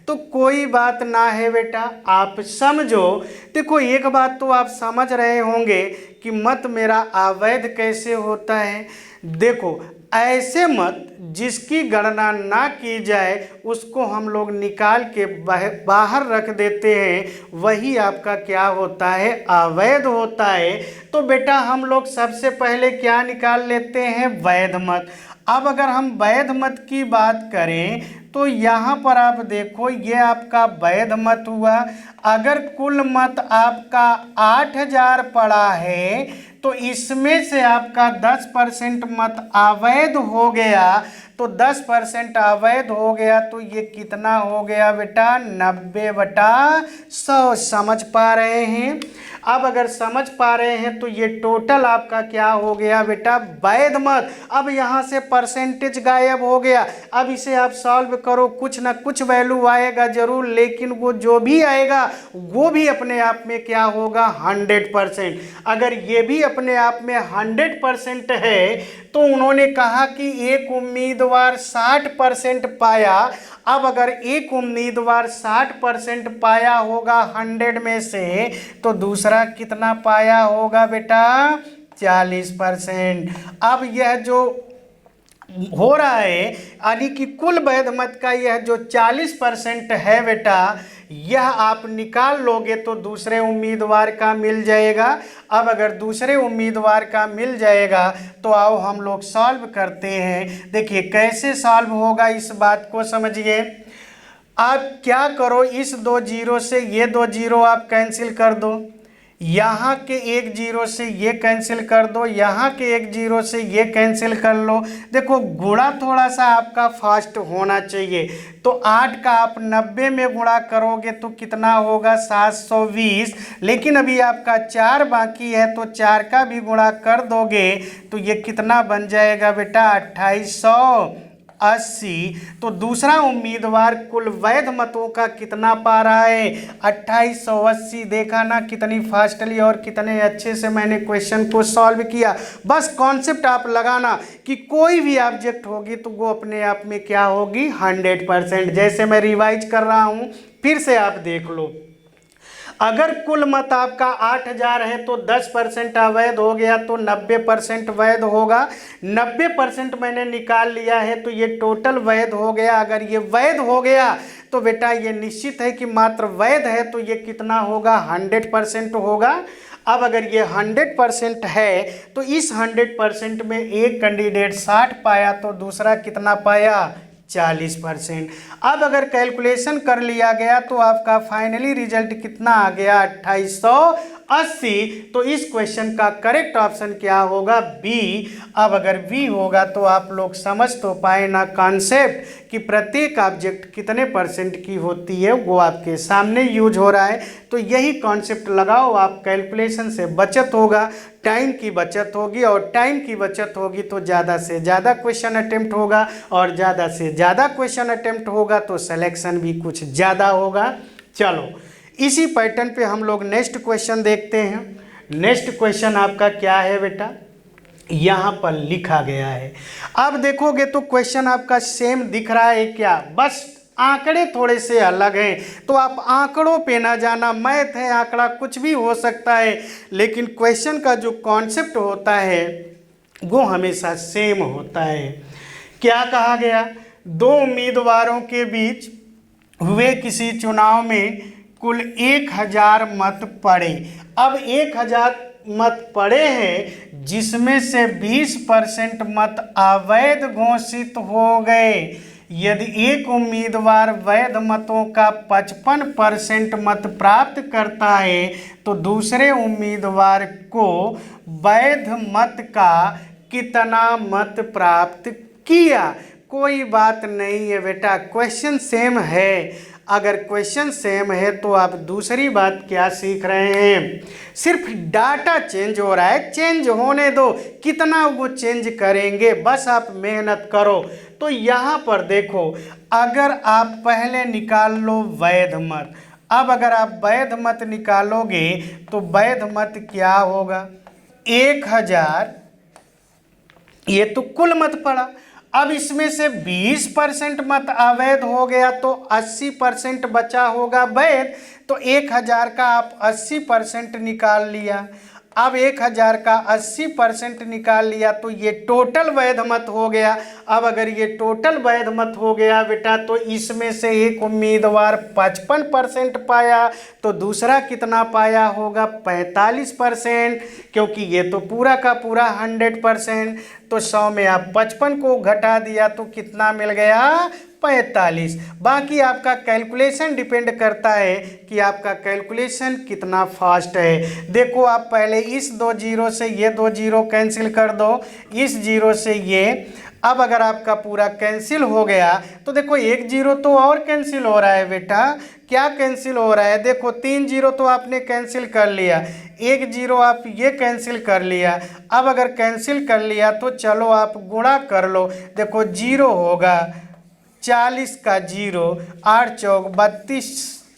तो कोई बात ना है बेटा, आप समझो। देखो एक बात तो आप समझ रहे होंगे कि मत मेरा अवैध कैसे होता है। देखो ऐसे मत जिसकी गणना ना की जाए उसको हम लोग निकाल के बाहर रख देते हैं, वही आपका क्या होता है, अवैध होता है। तो बेटा हम लोग सबसे पहले क्या निकाल लेते हैं, वैध मत। अब अगर हम वैध मत की बात करें तो यहाँ पर आप देखो ये आपका वैध मत हुआ। अगर कुल मत आपका 8,000 पड़ा है तो इसमें से आपका 10% मत अवैध हो गया। तो 10% अवैध हो गया तो ये कितना हो गया बेटा, 90/100। समझ पा रहे हैं। अब अगर समझ पा रहे हैं तो ये टोटल आपका क्या हो गया बेटा, वैध मत। अब यहाँ से परसेंटेज गायब हो गया। अब इसे आप सॉल्व करो, कुछ ना कुछ वैल्यू आएगा जरूर, लेकिन वो जो भी आएगा वो भी अपने आप में क्या होगा, 100%। अगर ये भी अपने आप में 100% है तो उन्होंने कहा कि एक उम्मीदवार 60% पाया। अब अगर एक उम्मीदवार 60% पाया होगा 100 में से तो दूसरा कितना पाया होगा बेटा, 40%। अब यह जो हो रहा है यानी कि कुल वैध मत का यह जो 40% है बेटा, यह आप निकाल लोगे तो दूसरे उम्मीदवार का मिल जाएगा। अब अगर दूसरे उम्मीदवार का मिल जाएगा तो आओ हम लोग सॉल्व करते हैं। देखिए कैसे सॉल्व होगा, इस बात को समझिए। आप क्या करो, इस 2 जीरो से ये 2 जीरो आप कैंसिल कर दो, यहाँ के 1 जीरो से ये कैंसिल कर दो, यहाँ के 1 जीरो से ये कैंसिल कर लो। देखो गुणा थोड़ा सा आपका फास्ट होना चाहिए। तो 8 का आप 90 में गुणा करोगे तो कितना होगा, 720। लेकिन अभी आपका 4 बाकी है तो 4 का भी गुणा कर दोगे तो ये कितना बन जाएगा बेटा, 2880। तो दूसरा उम्मीदवार कुल वैध मतों का कितना पा रहा है, 2880। देखा ना कितनी फास्टली और कितने अच्छे से मैंने क्वेश्चन को सॉल्व किया। बस कॉन्सेप्ट आप लगाना कि कोई भी ऑब्जेक्ट होगी तो वो अपने आप में क्या होगी, 100%। जैसे मैं रिवाइज कर रहा हूँ, फिर से आप देख लो। अगर कुल मत आपका 8,000 है तो 10% अवैध हो गया तो 90% वैध होगा। 90% मैंने निकाल लिया है तो ये टोटल वैध हो गया। अगर ये वैध हो गया तो बेटा ये निश्चित है कि मात्र वैध है तो ये कितना होगा, 100% होगा। अब अगर ये 100% है तो इस 100% में एक कैंडिडेट 60 पाया तो दूसरा कितना पाया, 40%। अब अगर कैलकुलेशन कर लिया गया तो आपका फाइनली रिजल्ट कितना आ गया, 2880। तो इस क्वेश्चन का करेक्ट ऑप्शन क्या होगा, बी। अब अगर बी होगा तो आप लोग समझ तो पाए ना कॉन्सेप्ट कि प्रत्येक ऑब्जेक्ट कितने परसेंट की होती है, वो आपके सामने यूज हो रहा है। तो यही कॉन्सेप्ट लगाओ, आप कैलकुलेशन से बचत होगा, टाइम की बचत होगी, और टाइम की बचत होगी तो ज़्यादा से ज़्यादा क्वेश्चन अटेम्प्ट होगा, और ज़्यादा से ज़्यादा क्वेश्चन अटेम्प्ट होगा तो सिलेक्शन भी कुछ ज़्यादा होगा। चलो इसी पैटर्न पे हम लोग नेक्स्ट क्वेश्चन देखते हैं। नेक्स्ट क्वेश्चन आपका क्या है बेटा, यहाँ पर लिखा गया है। अब देखोगे तो क्वेश्चन आपका सेम दिख रहा है क्या, बस आंकड़े थोड़े से अलग हैं। तो आप आंकड़ों पे ना जाना, मैथ है, आंकड़ा कुछ भी हो सकता है, लेकिन क्वेश्चन का जो कॉन्सेप्ट होता है वो हमेशा सेम होता है। क्या कहा गया, दो उम्मीदवारों के बीच हुए किसी चुनाव में कुल 1,000 मत पड़े। अब 1,000 मत पड़े हैं जिसमें से 20% मत अवैध घोषित हो गए। यदि एक उम्मीदवार वैध मतों का 55% मत प्राप्त करता है तो दूसरे उम्मीदवार को वैध मत का कितना मत प्राप्त किया। कोई बात नहीं है बेटा, क्वेश्चन सेम है। अगर क्वेश्चन सेम है तो आप दूसरी बात क्या सीख रहे हैं, सिर्फ डाटा चेंज हो रहा है, चेंज होने दो, कितना वो चेंज करेंगे, बस आप मेहनत करो। तो यहाँ पर देखो, अगर आप पहले निकाल लो वैध मत, अब अगर आप वैध मत निकालोगे तो वैध मत क्या होगा, 1000, ये तो कुल मत पड़ा। अब इसमें से 20% मत अवैध हो गया तो 80% बचा होगा वैध। तो 1000 का आप 80% निकाल लिया। अब 1000 का 80% निकाल लिया तो ये टोटल वैध मत हो गया। अब अगर ये टोटल वैध मत हो गया बेटा, तो इसमें से एक उम्मीदवार 55% पाया तो दूसरा कितना पाया होगा, 45%, क्योंकि ये तो पूरा का पूरा 100%। तो 100 में आप 55 को घटा दिया तो कितना मिल गया, 45। बाकी आपका कैलकुलेशन डिपेंड करता है कि आपका कैलकुलेशन कितना फास्ट है। देखो, आप पहले इस 2 जीरो से ये 2 जीरो कैंसिल कर दो, इस जीरो से ये। अब अगर आपका पूरा कैंसिल हो गया तो देखो, 1 जीरो तो और कैंसिल हो रहा है बेटा। क्या कैंसिल हो रहा है, देखो 3 जीरो तो आपने कैंसिल कर लिया, 1 जीरो आप ये कैंसिल कर लिया। अब अगर कैंसिल कर लिया तो चलो आप गुणा कर लो। देखो, जीरो होगा 40 का जीरो, 8 चौक 32,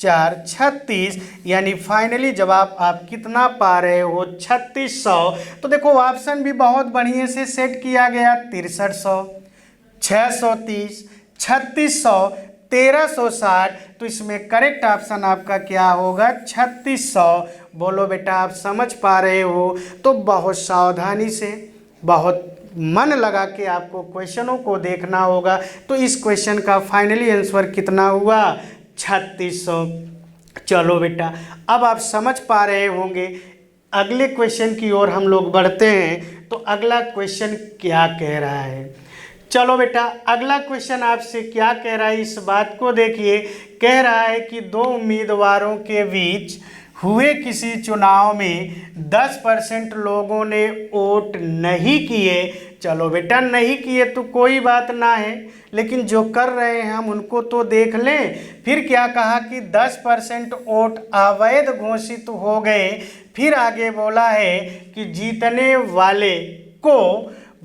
4 36, यानी फाइनली जवाब आप कितना पा रहे हो, 3600। तो देखो, ऑप्शन भी बहुत बढ़िया से सेट किया गया, 6300, 630, 3600, 1360। तो इसमें करेक्ट ऑप्शन आपका क्या होगा, 3600। बोलो बेटा, आप समझ पा रहे हो? तो बहुत सावधानी से, बहुत मन लगा के आपको क्वेश्चनों को देखना होगा। तो इस क्वेश्चन का फाइनली आंसर कितना हुआ, 3600। चलो बेटा, अब आप समझ पा रहे होंगे। अगले क्वेश्चन की ओर हम लोग बढ़ते हैं। तो अगला क्वेश्चन क्या कह रहा है, चलो बेटा, अगला क्वेश्चन आपसे क्या कह रहा है, इस बात को देखिए। कह रहा है कि 2 उम्मीदवारों के बीच हुए किसी चुनाव में 10% लोगों ने वोट नहीं किए। चलो बेटा, नहीं किए तो कोई बात ना है, लेकिन जो कर रहे हैं हम उनको तो देख लें। फिर क्या कहा कि 10% वोट अवैध घोषित हो गए। फिर आगे बोला है कि जीतने वाले को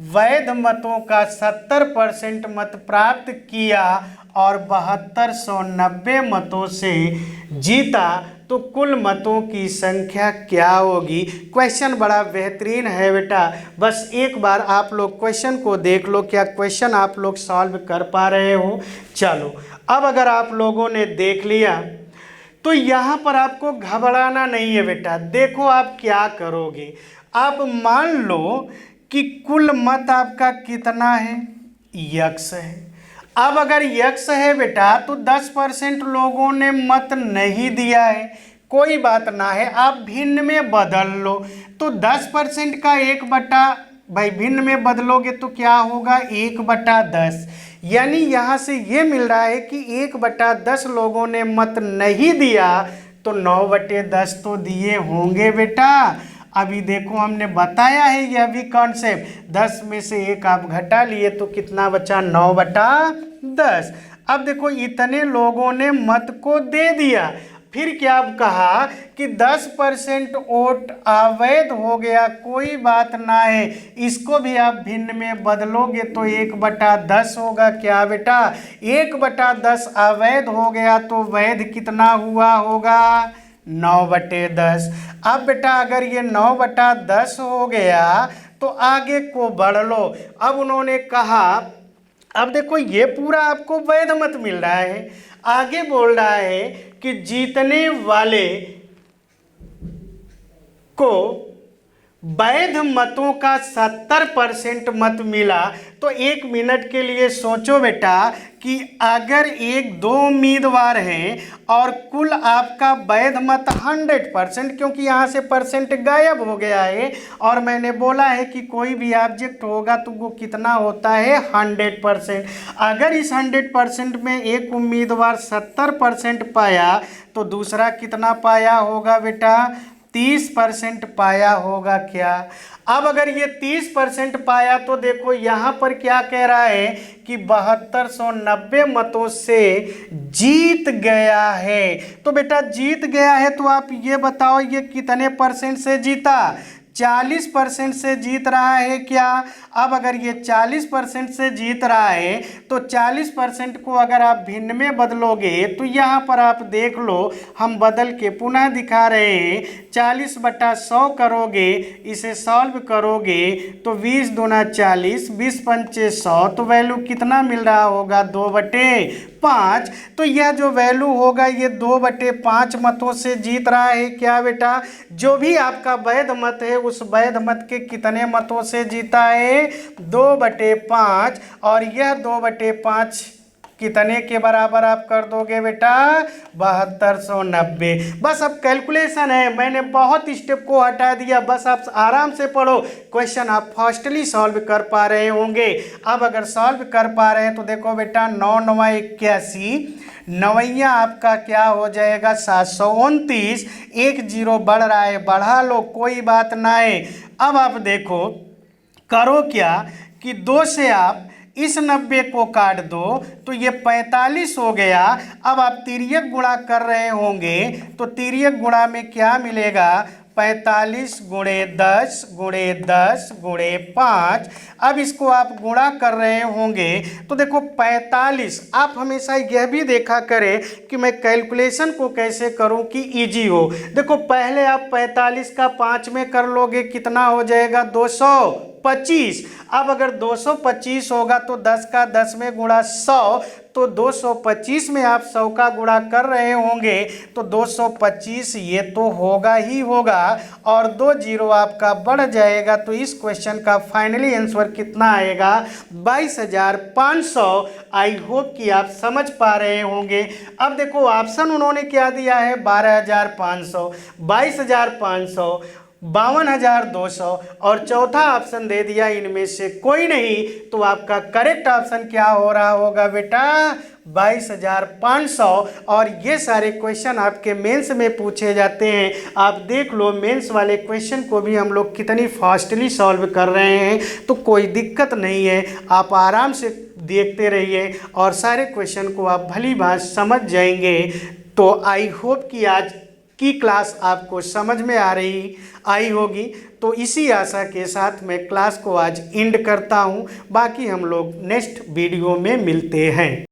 वैध मतों का 70% मत प्राप्त किया और 7290 मतों से जीता, तो कुल मतों की संख्या क्या होगी। क्वेश्चन बड़ा बेहतरीन है बेटा, बस एक बार आप लोग क्वेश्चन को देख लो, क्या क्वेश्चन आप लोग सॉल्व कर पा रहे हो। चलो, अब अगर आप लोगों ने देख लिया तो यहाँ पर आपको घबराना नहीं है बेटा। देखो, आप क्या करोगे, आप मान लो कि कुल मत आपका कितना है, यक्स है। अब अगर यक्स है बेटा, तो 10% लोगों ने मत नहीं दिया है, कोई बात ना है, आप भिन्न में बदल लो। तो 10% का 1 भाई भिन्न में बदलोगे तो क्या होगा, 1/10। यानी यहाँ से ये मिल रहा है कि 1/10 लोगों ने मत नहीं दिया, तो 9/10 तो दिए होंगे बेटा। अभी देखो, हमने बताया है यह भी कॉन्सेप्ट, 10 में से 1 आप घटा लिए तो कितना बचा, 9/10। अब देखो, इतने लोगों ने मत को दे दिया। फिर क्या कहा कि 10% वोट अवैध हो गया, कोई बात ना है, इसको भी आप भिन्न में बदलोगे तो 1/10 होगा। क्या बेटा, 1/10 अवैध हो गया तो वैध कितना हुआ होगा, 9/10। अब बेटा, अगर ये 9/10 हो गया तो आगे को बढ़ लो। अब उन्होंने कहा, अब देखो, ये पूरा आपको वैध मत मिल रहा है, आगे बोल रहा है कि जीतने वाले को वैध मतों का 70% मत मिला। तो 1 मिनट के लिए सोचो बेटा कि अगर 1-2 उम्मीदवार हैं और कुल आपका वैध मत 100%, क्योंकि यहाँ से परसेंट गायब हो गया है, और मैंने बोला है कि कोई भी ऑब्जेक्ट होगा तो वो कितना होता है, 100%। अगर इस 100% में एक उम्मीदवार 70% पाया तो दूसरा कितना पाया होगा बेटा, 30% पाया होगा। क्या अब अगर ये 30% पाया तो देखो यहाँ पर क्या कह रहा है कि 7290 मतों से जीत गया है। तो बेटा जीत गया है तो आप ये बताओ ये कितने परसेंट से जीता? 40% से जीत रहा है क्या? अब अगर ये 40% से जीत रहा है तो 40% को अगर आप भिन्न में बदलोगे तो यहाँ पर आप देख लो, हम बदल के पुनः दिखा रहे हैं। 40/100 करोगे, इसे सॉल्व करोगे तो 20 दूना 40, 20 पंचे 100, तो वैल्यू कितना मिल रहा होगा? 2/5। तो यह जो वैल्यू होगा ये 2/5 मतों से जीत रहा है क्या बेटा? जो भी आपका वैध मत है उस वैध मत के कितने मतों से जीता है? 2/5। और यह 2/5 कितने के बराबर आप कर दोगे बेटा? 7290। बस अब कैलकुलेशन है, मैंने बहुत स्टेप को हटा दिया, बस आप आराम से पढ़ो। क्वेश्चन आप फास्टली सॉल्व कर पा रहे होंगे। अब अगर सॉल्व कर पा रहे हैं तो देखो बेटा 9 9 81, नवैया आपका क्या हो जाएगा? 729। 1 0 बढ़ रहा है, बढ़ा लो, कोई बात ना है। अब आप देखो करो क्या कि 2 से आप इस 90 को काट दो तो ये 45 हो गया। अब आप तिर्यक गुणा कर रहे होंगे तो तिर्यक गुणा में क्या मिलेगा? 45 × 10 × 10 × 5। अब इसको आप गुणा कर रहे होंगे तो देखो 45। आप हमेशा यह भी देखा करें कि मैं कैलकुलेशन को कैसे करूं कि इजी हो। देखो पहले आप 45 का 5 में कर लोगे, कितना हो जाएगा? 225। अब अगर 225 होगा तो 10 का 10 में गुणा 100, तो 225 में आप 100 का गुणा कर रहे होंगे तो 225 ये तो होगा ही होगा, और 2 0 आपका बढ़ जाएगा। तो इस क्वेश्चन का फाइनली आंसर कितना आएगा? 22,500। आई होप कि आप समझ पा रहे होंगे। अब देखो ऑप्शन उन्होंने क्या दिया है? 12,500, 22,500, 52,200 और चौथा ऑप्शन दे दिया इनमें से कोई नहीं। तो आपका करेक्ट ऑप्शन क्या हो रहा होगा बेटा? 22,500। और ये सारे क्वेश्चन आपके मेंस में पूछे जाते हैं। आप देख लो मेंस वाले क्वेश्चन को भी हम लोग कितनी फास्टली सॉल्व कर रहे हैं, तो कोई दिक्कत नहीं है। आप आराम से देखते रहिए और सारे क्वेश्चन को आप भली भांति समझ जाएंगे। तो आई होप कि आज की क्लास आपको समझ में आई होगी। तो इसी आशा के साथ मैं क्लास को आज एंड करता हूँ। बाकी हम लोग नेक्स्ट वीडियो में मिलते हैं।